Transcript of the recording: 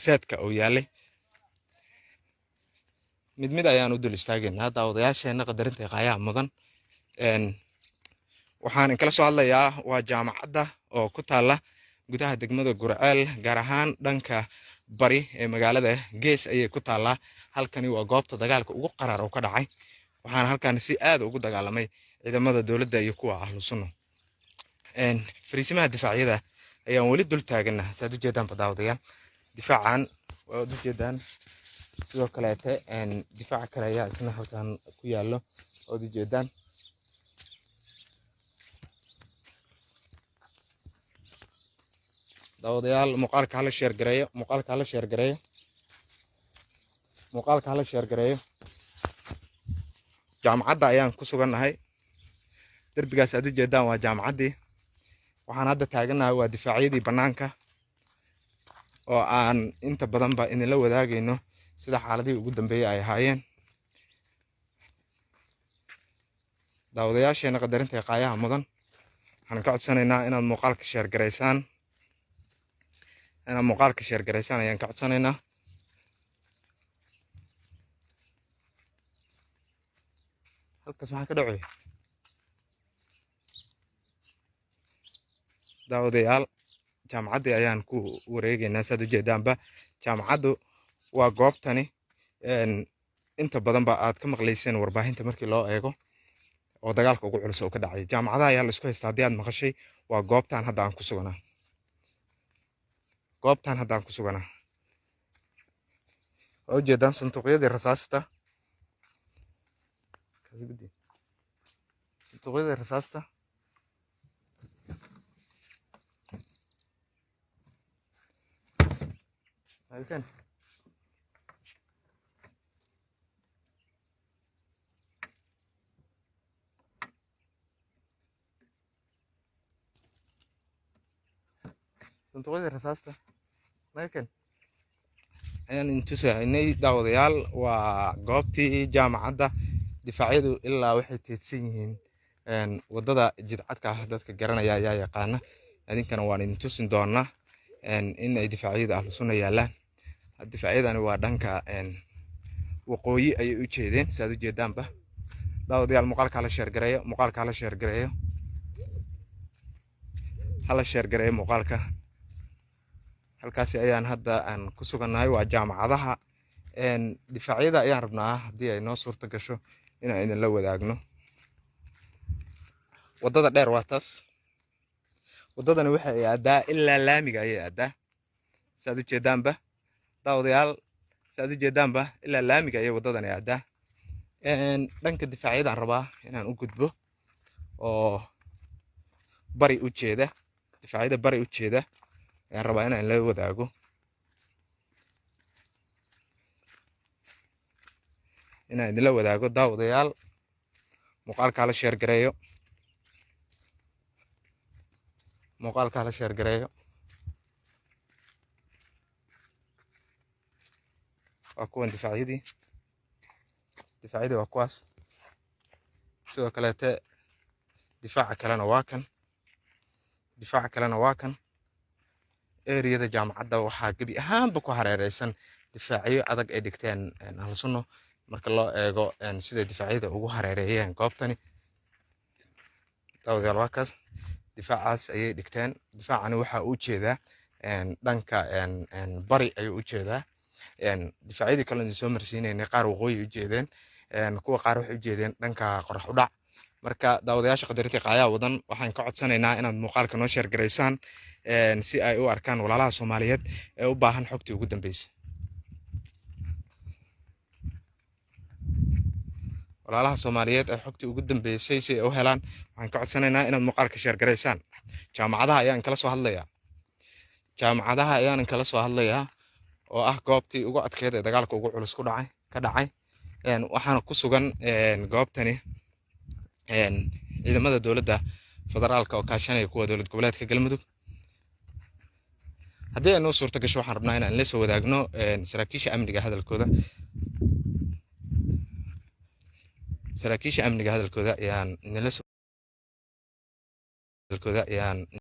seedka oo yaalay mid ayaan u dul istaagaynaa daawadayaasheena qadarinta qaayaha mudan. waxaan kala soo hadlayaa waa jaamacadda oo ku taala gudaha degmada Gurceel, gaar ahaan dhanka bari ee magaalada Gees ayay ku taala. halkani waa goobta dagaalka ugu qaraar oo ka dhacay, waxaana halkan si aad ugu dagaalamay ciidamada dowladda iyo kuwa ahlu sunno. fariisimaha difaacyada ayaan weli dul taaganahay, saad u jeedaan daawadayaal. difaacan waa u jeedaan, sidoo kaleete difaaca kale ayaa isna halkan ku yaallo oo u jeedaan. daawadayaal muuqaalka hala share gareeyo, muuqaalka hala share gareeyo. jaamacadda ayaan ku sugannahay, derbigaas aad u jeedaan waa jaamacaddii. waxaan hadda taaganahay waa difaacyadii bannaanka oo aan inta badanba idinla wadaagayno sida xaaladihii ugu dambeeyay ay ahaayeen. daawadayaasheena qadarinta qaayaha mudan, waxaan ka codsanaynaa inaad muuqaalka share gareysaan, ayaan ka codsanaynaa. halkaas waxaa ka dhacay daawadayaal, jaamacaddii ayaan ku wareegaynaa. saad u jeedaanba jaamacaddu waa goobtani inta badanba aad ka maqlayseen warbaahinta markii loo eego oo dagaalka ugu culus oo ka dhacay. jaamacadaha ayaa la isku haystaa, haddii aad maqashay waa goobtan hadda aan ku suganaa. waa u jeedaan sanduuqyadii rasaasta, ayaan intusaynay daawadayaal. waa goobtii jaamacadda, difaacyadu ilaa waxay teedsan yihiin wadada jidcadka ah. dadka garanaya ayaa yaqaana, idinkana waan idin tusin doonaa in ay difaacyada ahlu sunna yaalaan. difaacyadani waa dhanka waqooyi ayay u jeedeen, saad u jeedaanba daawadayaal. muuqaalka hala share gareeyo, muuqaalka. halkaasi ayaan hadda aan ku sugannahay, waa jaamacadaha. difaacyada ayaan rabnaa haddii ay noo suurto gasho inaan idinla wadaagno. wadada dheer waa taas, wadadani waxay aadaa ilaa laamiga ayay aadaa, saad u jeedaanba daawadayaal, ilaa laamiga ayay wadadani aadaa. dhanka difaacyadaan rabaa inaan u gudbo oo bari u jeeda, difaacyada bari u jeeda ayaan rabaa inaan la wadaago. daawadayaal. muuqaalka hala share gareeyo, waa kuwan difaacyadii waa kuwaas. sidoo kaleete difaaca kalena waa kan. eriyada jaamacadda waxaa gebi ahaanba ku hareereysan difaacyo adag ay dhigteen ahlu sunno, marka loo eego sida difaacyada ugu hareereeyeen goobtani. daawadayaal waa kaas, difaacaas ayay dhigteen. difaacani waxa uu jeedaa dhanka bari ayuu u jeedaa. difaacyadii kale soo marsiinaynay qaar waqooyi u jeedeen, kuwa qaar waxay u jeedeen dhanka qorax u dhac. marka daawadayaasha qadarinta qaayaha wadan, waxaan ka codsanaynaa inaad muuqaalka noo share gareysaan si ay u arkaan walaalaha Soomaaliyeed ee u baahan xogtii ugu dambeysay. si ay u helaan, waxaan ka codsanaynaa inaad muuqaalka share gareysaan. jaamacadaha ayaan kala soo hadlayaa oo ah goobtii ugu adkeyd ee dagaalka ugu culus ka dhacay. waxaana ku sugan goobtani ciidamada dowladda federaalka oo kaashanaya kuwa dowlad goboleedka Galmudug. haddii ay noo suurto gasho, waxaan rabnaa inaan la soo wadaagno saraakiisha amniga hadalkooda ayaan